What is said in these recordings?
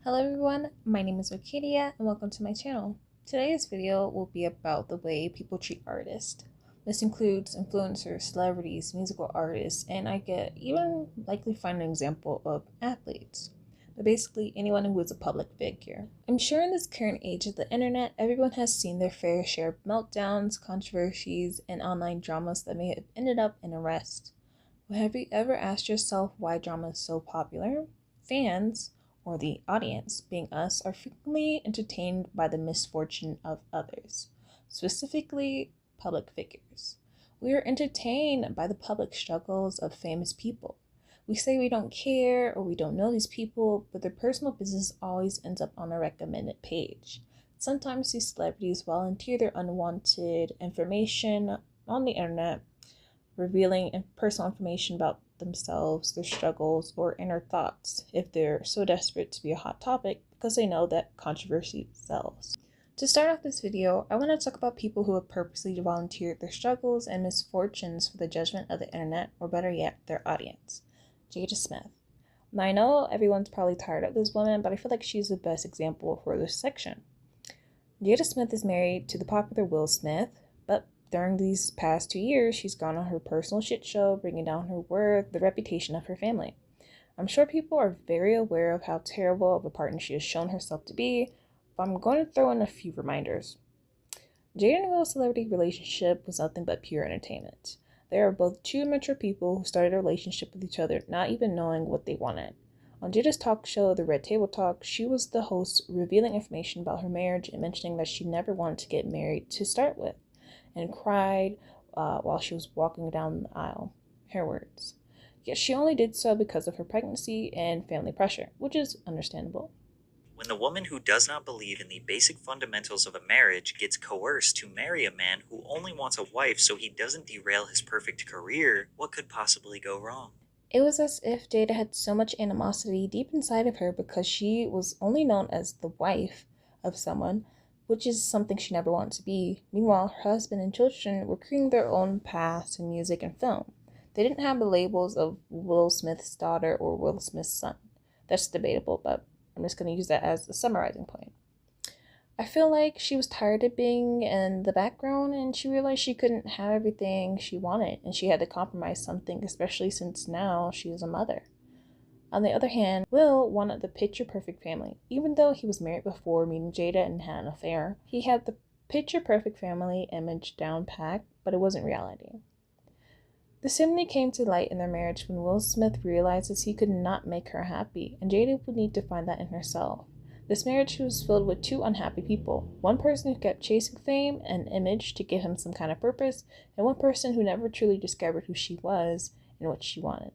Hello everyone, my name is Arcadia and welcome to my channel. Today's video will be about the way people treat artists. This includes influencers, celebrities, musical artists, and I could even likely find an example of athletes. But basically anyone who is a public figure. I'm sure in this current age of the internet, everyone has seen their fair share of meltdowns, controversies, and online dramas that may have ended up in arrest. But have you ever asked yourself why drama is so popular? Fans, or the audience, being us, are frequently entertained by the misfortune of others, specifically public figures. We are entertained by the public struggles of famous people. We say we don't care or we don't know these people, but their personal business always ends up on a recommended page. Sometimes these celebrities volunteer their unwanted information on the internet, revealing personal information about themselves, their struggles, or inner thoughts if they're so desperate to be a hot topic because they know that controversy sells. To start off this video, I want to talk about people who have purposely volunteered their struggles and misfortunes for the judgment of the internet, or better yet, their audience. Jada Smith. Now, I know everyone's probably tired of this woman, but I feel like she's the best example for this section. Jada Smith is married to the popular Will Smith, but during these past 2 years, she's gone on her personal shit show, bringing down her worth, the reputation of her family. I'm sure people are very aware of how terrible of a partner she has shown herself to be, but I'm going to throw in a few reminders. Jada and Will's celebrity relationship was nothing but pure entertainment. They are both two mature people who started a relationship with each other, not even knowing what they wanted. On Jada's talk show, The Red Table Talk, she was the host, revealing information about her marriage and mentioning that she never wanted to get married to start with, and cried while she was walking down the aisle. Her words. Yet she only did so because of her pregnancy and family pressure, which is understandable. When the woman who does not believe in the basic fundamentals of a marriage gets coerced to marry a man who only wants a wife so he doesn't derail his perfect career, what could possibly go wrong? It was as if Jada had so much animosity deep inside of her because she was only known as the wife of someone, which is something she never wanted to be. Meanwhile, her husband and children were creating their own paths in music and film. They didn't have the labels of Will Smith's daughter or Will Smith's son. That's debatable, but I'm just going to use that as a summarizing point. I feel like she was tired of being in the background and she realized she couldn't have everything she wanted and she had to compromise something, especially since now she is a mother. On the other hand, Will wanted the picture-perfect family. Even though he was married before meeting Jada and had an affair, he had the picture-perfect family image down pat, but it wasn't reality. The simile came to light in their marriage when Will Smith realizes he could not make her happy, and Jada would need to find that in herself. This marriage was filled with two unhappy people. One person who kept chasing fame and image to give him some kind of purpose, and one person who never truly discovered who she was and what she wanted.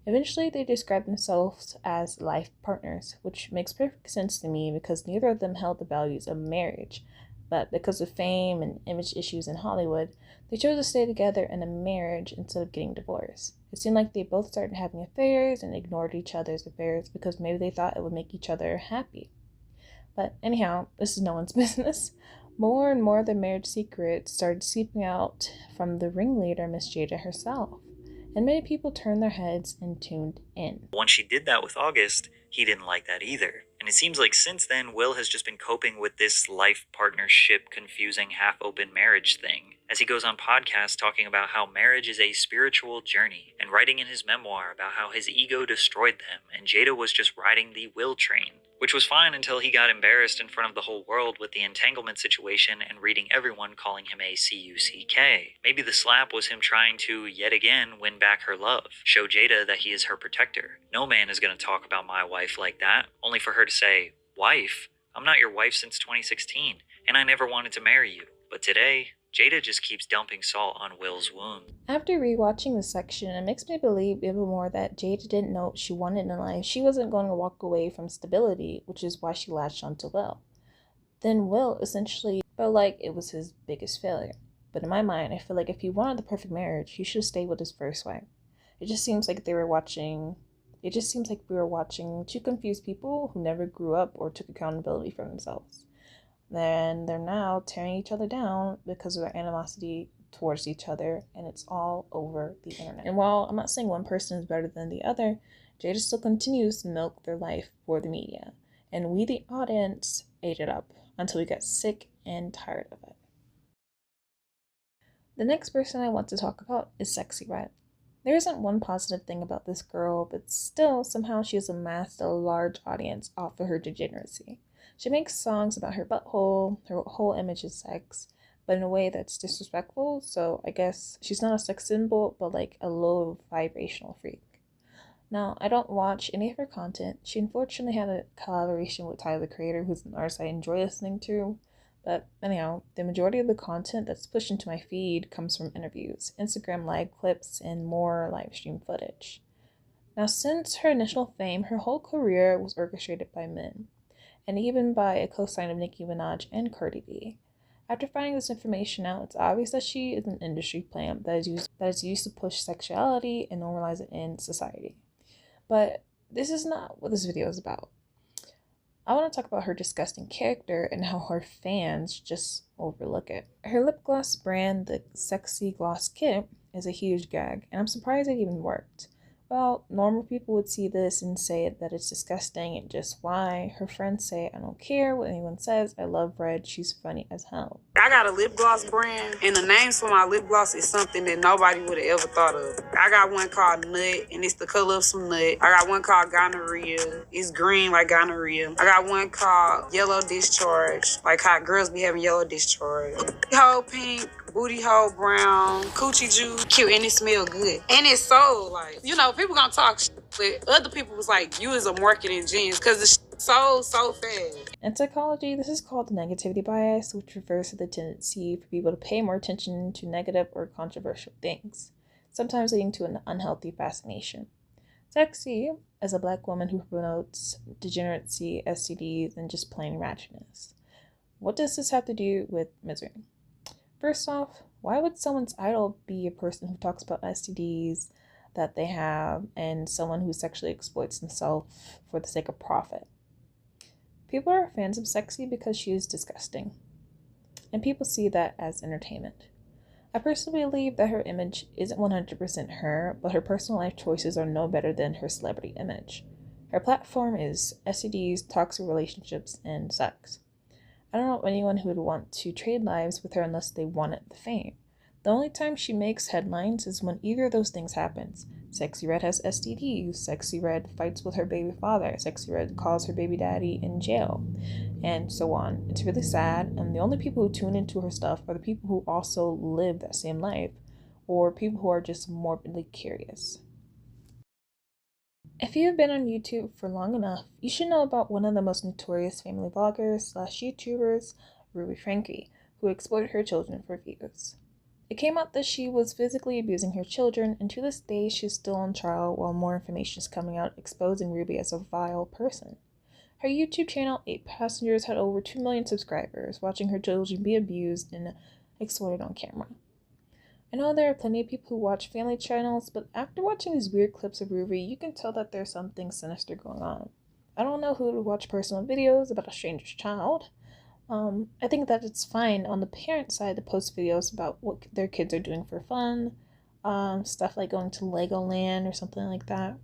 Eventually, they described themselves as life partners, which makes perfect sense to me because neither of them held the values of marriage. But because of fame and image issues in Hollywood, they chose to stay together in a marriage instead of getting divorced. It seemed like they both started having affairs and ignored each other's affairs because maybe they thought it would make each other happy. But anyhow, this is no one's business. More and more of the marriage secrets started seeping out from the ringleader, Miss Jada herself, and many people turned their heads and tuned in. Once she did that with August, he didn't like that either. And it seems like since then, Will has just been coping with this life partnership confusing half-open marriage thing, as he goes on podcasts talking about how marriage is a spiritual journey, and writing in his memoir about how his ego destroyed them, and Jada was just riding the Will train. Which was fine until he got embarrassed in front of the whole world with the entanglement situation and reading everyone calling him a C-U-C-K. Maybe the slap was him trying to, yet again, win back her love, show Jada that he is her protector. No man is going to talk about my wife like that, only for her to say, "Wife? I'm not your wife since 2016, and I never wanted to marry you." But today, Jada just keeps dumping salt on Will's wound. After rewatching this section, it makes me believe even more that Jada didn't know what she wanted in life. She wasn't going to walk away from stability, which is why she latched onto Will. Then Will essentially felt like it was his biggest failure. But in my mind, I feel like if he wanted the perfect marriage, he should have stayed with his first wife. It just seems like we were watching two confused people who never grew up or took accountability for themselves. Then they're now tearing each other down because of their animosity towards each other, and it's all over the internet. And while I'm not saying one person is better than the other, Jada still continues to milk their life for the media. and we, the audience, ate it up until we got sick and tired of it. The next person I want to talk about is Sexy Red. There isn't one positive thing about this girl, but still, somehow she has amassed a large audience off of her degeneracy. She makes songs about her butthole, her whole image is sex, but in a way that's disrespectful, so I guess she's not a sex symbol, but like a low vibrational freak. Now, I don't watch any of her content. She unfortunately had a collaboration with Tyler, the Creator, who's an artist I enjoy listening to. But anyhow, the majority of the content that's pushed into my feed comes from interviews, Instagram live clips, and more live stream footage. Now, since her initial fame, her whole career was orchestrated by men, and even by a co-sign of Nicki Minaj and Cardi B. After finding this information out, it's obvious that she is an industry plant that is used to push sexuality and normalize it in society. But this is not what this video is about. I want to talk about her disgusting character and how her fans just overlook it. Her lip gloss brand, the Sexy Gloss Kit, is a huge gag, and I'm surprised it even worked. Well, normal people would see this and say that it's disgusting and just why. Her friends say, I don't care what anyone says, I love Red, she's funny as hell. I got a lip gloss brand, and the names for my lip gloss is something that nobody would have ever thought of. I got one called Nut, and it's the color of some nut. I got one called Gonorrhea. It's green like gonorrhea. I got one called Yellow Discharge, like how girls be having yellow discharge. Hole pink, booty hole brown, coochie juice, cute, and it smell good. And it's so, like, people gonna talk shit, but other people was like, you is a marketing genius, because the shit sold so fast. In psychology, this is called the negativity bias, which refers to the tendency for people to pay more attention to negative or controversial things, sometimes leading to an unhealthy fascination. Sexy, as a black woman who promotes degeneracy, STDs, and just plain ratchetness. What does this have to do with misery? First off, why would someone's idol be a person who talks about STDs that they have and someone who sexually exploits themselves for the sake of profit? People are fans of Sexy because she is disgusting, and people see that as entertainment. I personally believe that her image isn't 100% her, but her personal life choices are no better than her celebrity image. Her platform is STDs, toxic relationships, and sex. I don't know anyone who would want to trade lives with her unless they wanted the fame. The only time she makes headlines is when either of those things happens. Sexy Red has STDs, Sexy Red fights with her baby father, Sexy Red calls her baby daddy in jail, and so on. It's really sad, and the only people who tune into her stuff are the people who also live that same life, or people who are just morbidly curious. If you've been on YouTube for long enough, you should know about one of the most notorious family vloggers / YouTubers, Ruby Frankie, who exploited her children for views. It came out that she was physically abusing her children, and to this day she's still on trial while more information is coming out exposing Ruby as a vile person. Her YouTube channel, 8 Passengers, had over 2 million subscribers, watching her children be abused and exploited on camera. I know there are plenty of people who watch family channels, but after watching these weird clips of Ruby, you can tell that there's something sinister going on. I don't know who to watch personal videos about a stranger's child. I think that it's fine on the parent side to post videos about what their kids are doing for fun, stuff like going to Legoland or something like that.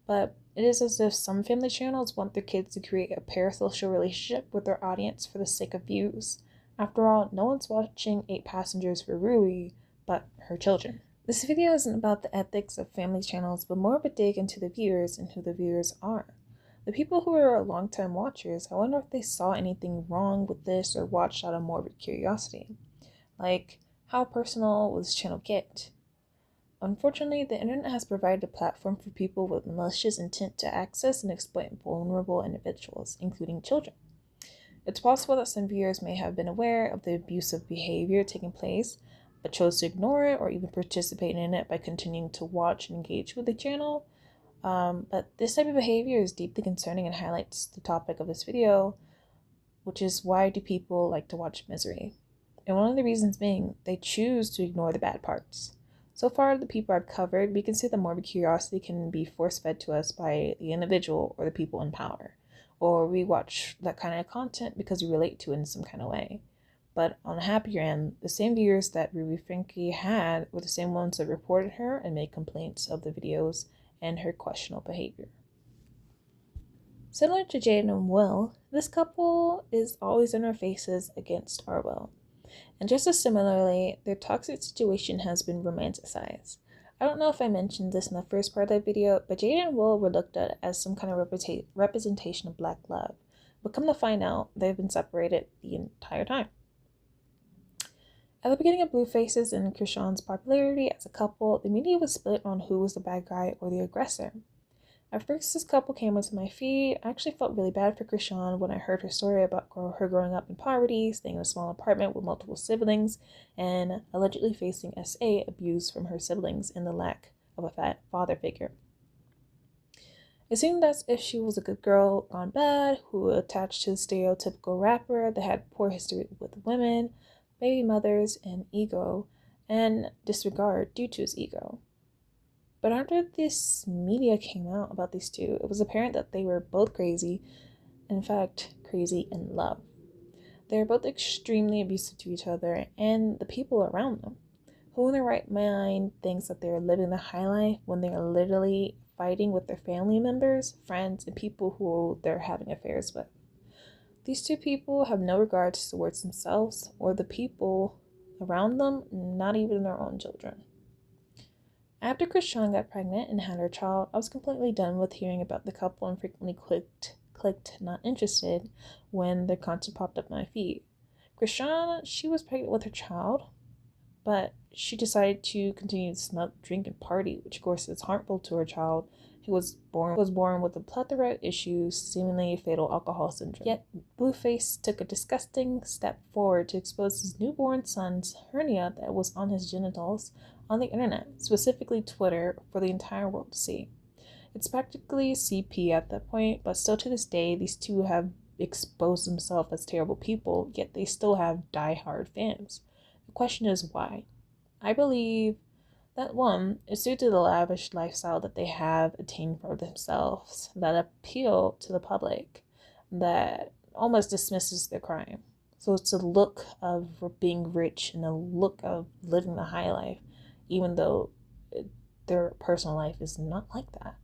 But it is as if some family channels want their kids to create a parasocial relationship with their audience for the sake of views. After all, no one's watching 8 Passengers for Ruby, but her children. This video isn't about the ethics of family channels, but more of a dig into the viewers and who the viewers are. The people who are long-time watchers, I wonder if they saw anything wrong with this or watched out of morbid curiosity. Like, how personal will this channel get? Unfortunately, the internet has provided a platform for people with malicious intent to access and exploit vulnerable individuals, including children. It's possible that some viewers may have been aware of the abusive behavior taking place, but chose to ignore it or even participate in it by continuing to watch and engage with the channel. But this type of behavior is deeply concerning and highlights the topic of this video, which is why do people like to watch misery? And one of the reasons being, they choose to ignore the bad parts. So far, the people I've covered, we can see that morbid curiosity can be force-fed to us by the individual or the people in power. Or we watch that kind of content because we relate to it in some kind of way. But on a happier end, the same viewers that Ruby Frankie had were the same ones that reported her and made complaints of the videos and her questionable behavior. Similar to Jade and Will, this couple is always in our faces against our will. And just as similarly, their toxic situation has been romanticized. I don't know if I mentioned this in the first part of the video, but Jade and Will were looked at as some kind of representation of black love. But come to find out, they've been separated the entire time. At the beginning of Blueface's and Krishan's popularity as a couple, the media was split on who was the bad guy or the aggressor. At first, this couple came onto my feed. I actually felt really bad for Krishan when I heard her story about her growing up in poverty, staying in a small apartment with multiple siblings, and allegedly facing SA abuse from her siblings and the lack of a father figure. It seemed as if she was a good girl gone bad, who attached to the stereotypical rapper that had poor history with women, baby mothers, and ego, and disregard due to his ego. But after this media came out about these two, it was apparent that they were both crazy, in fact, crazy in love. They were both extremely abusive to each other and the people around them. Who in their right mind thinks that they're living the high life when they're literally fighting with their family members, friends, and people who they're having affairs with? These two people have no regards towards themselves or the people around them, not even their own children. After Krishan got pregnant and had her child, I was completely done with hearing about the couple and frequently clicked not interested when their content popped up on my feed. Krishan, she was pregnant with her child, but she decided to continue to smoke, drink, and party, which of course is harmful to her child, who was born with a plethora of issues, seemingly fatal alcohol syndrome. Yet Blueface took a disgusting step forward to expose his newborn son's hernia that was on his genitals on the internet, specifically Twitter, for the entire world to see. It's practically CP at that point, but still to this day, these two have exposed themselves as terrible people, yet they still have die-hard fans. The question is why? I believe that one is due to the lavish lifestyle that they have attained for themselves that appeal to the public, that almost dismisses their crime. So it's a look of being rich and a look of living the high life, even though their personal life is not like that.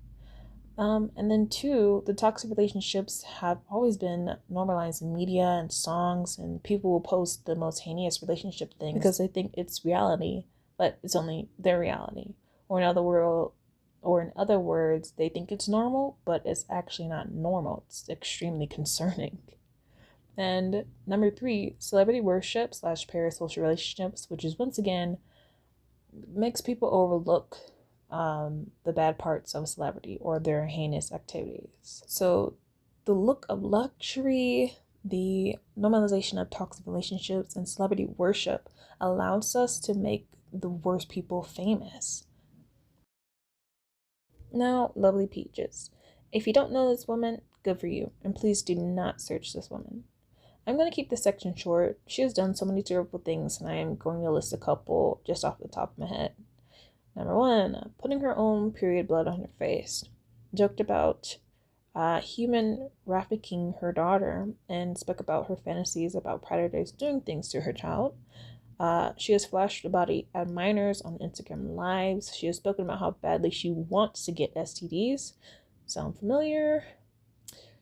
And then two, the toxic relationships have always been normalized in media and songs, and people will post the most heinous relationship things because they think it's reality, but it's only their reality. Or in other words, they think it's normal, but it's actually not normal. It's extremely concerning. And number three, celebrity worship / parasocial relationships, which is once again makes people overlook the bad parts of a celebrity or their heinous activities. So the look of luxury, the normalization of toxic relationships, and celebrity worship allows us to make the worst people famous. Now, lovely Peaches, if you don't know this woman, good for you, and please do not search this woman. I'm going to keep this section short. She has done so many terrible things, and I am going to list a couple just off the top of my head. Number one, putting her own period blood on her face. Joked about human trafficking her daughter and spoke about her fantasies about predators doing things to her child. She has flashed about at minors on Instagram Lives. She has spoken about how badly she wants to get STDs. Sound familiar?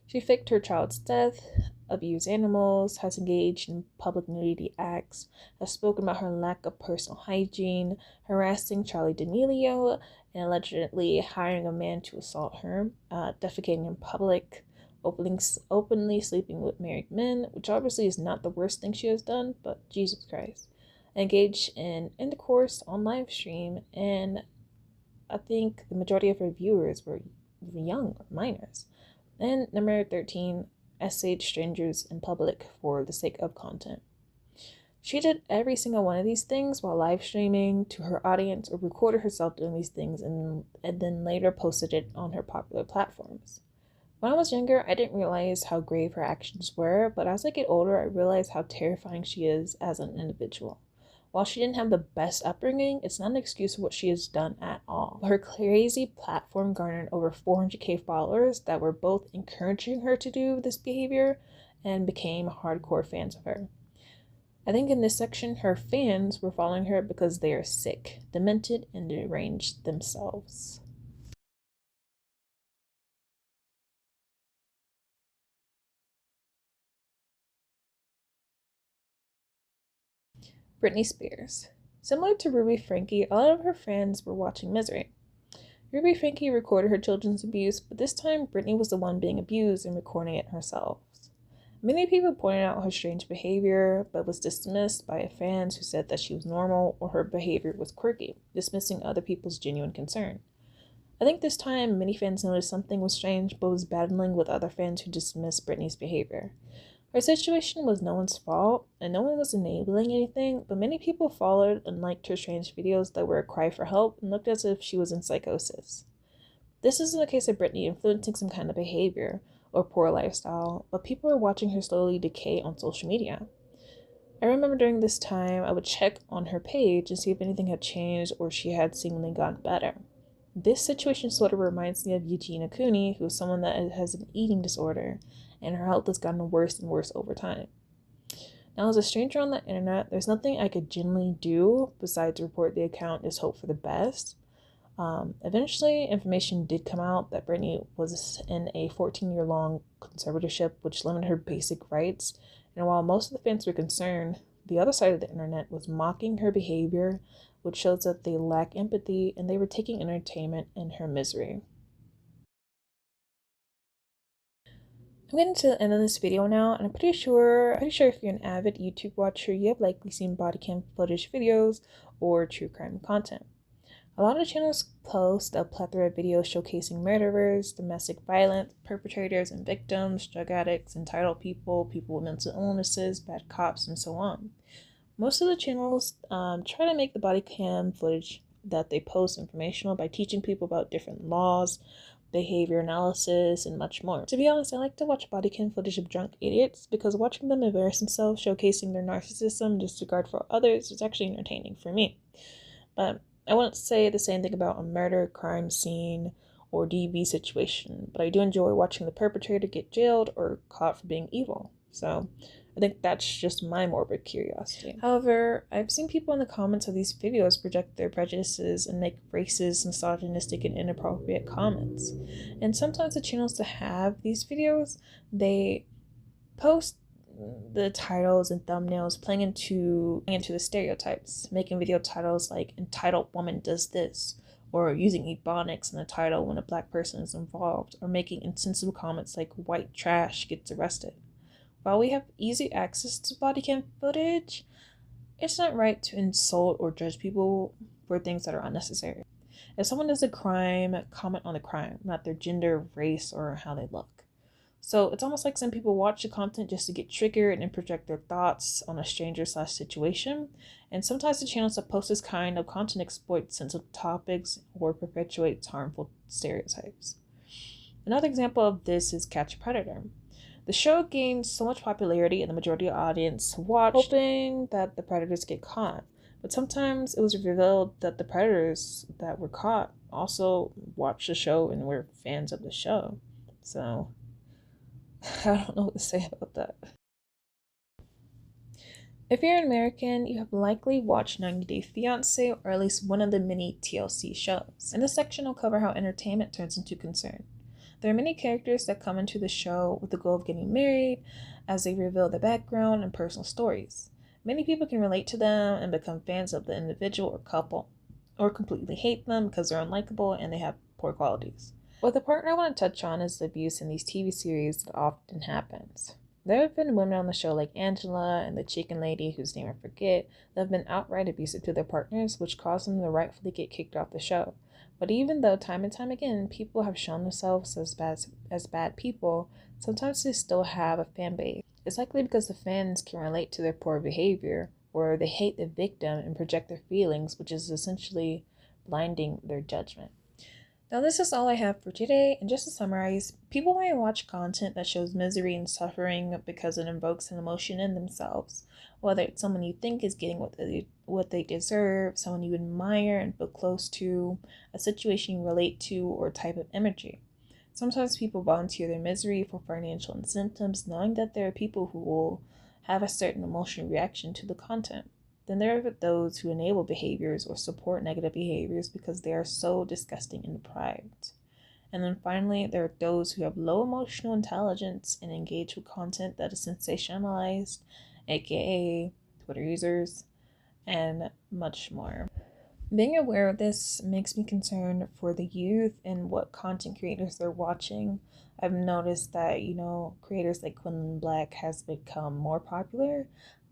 She faked her child's death, abused animals, has engaged in public nudity acts, has spoken about her lack of personal hygiene, harassing Charli D'Amelio, and allegedly hiring a man to assault her, defecating in public, openly sleeping with married men, which obviously is not the worst thing she has done, but Jesus Christ. Engaged in intercourse on live stream, and I think the majority of her viewers were young or minors. And number 13, essayed strangers in public for the sake of content. She did every single one of these things while live streaming to her audience or recorded herself doing these things and then later posted it on her popular platforms. When I was younger, I didn't realize how grave her actions were, but as I get older, I realized how terrifying she is as an individual. While she didn't have the best upbringing, it's not an excuse for what she has done at all. Her crazy platform garnered over 400k followers that were both encouraging her to do this behavior and became hardcore fans of her. I think in this section, her fans were following her because they are sick, demented, and deranged themselves. Britney Spears. Similar to Ruby Frankie, a lot of her fans were watching Misery. Ruby Frankie recorded her children's abuse, but this time Britney was the one being abused and recording it herself. Many people pointed out her strange behavior, but was dismissed by fans who said that she was normal or her behavior was quirky, dismissing other people's genuine concern. I think this time many fans noticed something was strange, but was battling with other fans who dismissed Britney's behavior. Her situation was no one's fault, and no one was enabling anything, but many people followed and liked her strange videos that were a cry for help and looked as if she was in psychosis. This isn't a case of Britney influencing some kind of behavior or poor lifestyle, but people are watching her slowly decay on social media. I remember during this time, I would check on her page and see if anything had changed or she had seemingly gotten better. This situation sort of reminds me of Eugenia Cooney, who is someone that has an eating disorder, and her health has gotten worse and worse over time. Now, as a stranger on the internet, there's nothing I could genuinely do besides report the account and hope for the best. Eventually, information did come out that Britney was in a 14-year-long conservatorship, which limited her basic rights. And while most of the fans were concerned, the other side of the internet was mocking her behavior, which shows that they lack empathy and they were taking entertainment in her misery. I'm getting to the end of this video now, and I'm pretty sure if you're an avid YouTube watcher, you have likely seen body cam footage videos or true crime content. A lot of channels post a plethora of videos showcasing murderers, domestic violence perpetrators and victims, drug addicts, entitled people, people with mental illnesses, bad cops, and so on. Most of the channels try to make the body cam footage that they post informational by teaching people about different laws, behavior analysis, and much more. To be honest, I like to watch body cam footage of drunk idiots because watching them embarrass themselves, showcasing their narcissism, disregard for others is actually entertaining for me. But I wouldn't say the same thing about a murder, crime scene, or DV situation, but I do enjoy watching the perpetrator get jailed or caught for being evil. So I think that's just my morbid curiosity. However, I've seen people in the comments of these videos project their prejudices and make racist, misogynistic, and inappropriate comments. And sometimes the channels that have these videos, they post the titles and thumbnails playing into the stereotypes, making video titles like "Entitled Woman Does This," or using ebonics in the title when a black person is involved, or making insensitive comments like "White trash gets arrested." While we have easy access to body cam footage, it's not right to insult or judge people for things that are unnecessary. If someone does a crime, comment on the crime, not their gender, race, or how they look. So it's almost like some people watch the content just to get triggered and project their thoughts on a stranger/situation. And sometimes the channels that post this kind of content exploit sensitive topics or perpetuates harmful stereotypes. Another example of this is Catch a Predator. The show gained so much popularity and the majority of the audience watched, hoping that the predators get caught. But sometimes it was revealed that the predators that were caught also watched the show and were fans of the show. So I don't know what to say about that. If you're an American, you have likely watched 90 Day Fiancé or at least one of the many TLC shows. In this section, I'll cover how entertainment turns into concern. There are many characters that come into the show with the goal of getting married as they reveal their background and personal stories. Many people can relate to them and become fans of the individual or couple, or completely hate them because they're unlikable and they have poor qualities. But the part I want to touch on is the abuse in these TV series that often happens. There have been women on the show like Angela and the chicken lady, whose name I forget, that have been outright abusive to their partners, which caused them to rightfully get kicked off the show. But even though time and time again people have shown themselves as bad people, sometimes they still have a fan base. It's likely because the fans can relate to their poor behavior, or they hate the victim and project their feelings, which is essentially blinding their judgment. Now this is all I have for today, and just to summarize, people may watch content that shows misery and suffering because it invokes an emotion in themselves, whether it's someone you think is getting what they deserve, someone you admire and feel close to, a situation you relate to, or a type of imagery. Sometimes people volunteer their misery for financial incentives, knowing that there are people who will have a certain emotional reaction to the content. Then there are those who enable behaviors or support negative behaviors because they are so disgusting and deprived. And then finally, there are those who have low emotional intelligence and engage with content that is sensationalized, aka Twitter users, and much more. Being aware of this makes me concerned for the youth and what content creators they're watching. I've noticed that, creators like Quentin Black has become more popular,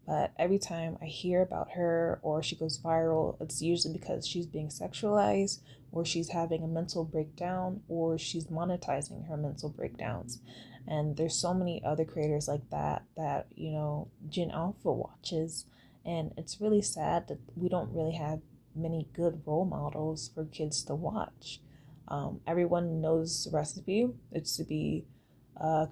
but every time I hear about her or she goes viral, it's usually because she's being sexualized, or she's having a mental breakdown, or she's monetizing her mental breakdowns. And there's so many other creators like that, Gen Alpha watches. And it's really sad that we don't really have many good role models for kids to watch. Everyone knows the recipe. It's to be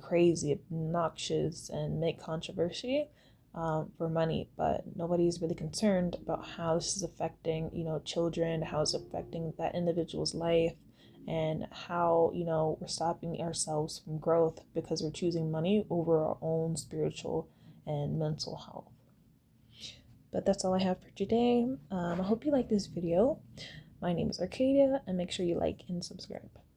crazy, obnoxious, and make controversy for money, but nobody's really concerned about how this is affecting, children, how it's affecting that individual's life, and how, we're stopping ourselves from growth because we're choosing money over our own spiritual and mental health. But that's all I have for today. I hope you like this video. My name is Arcadia, and make sure you like and subscribe.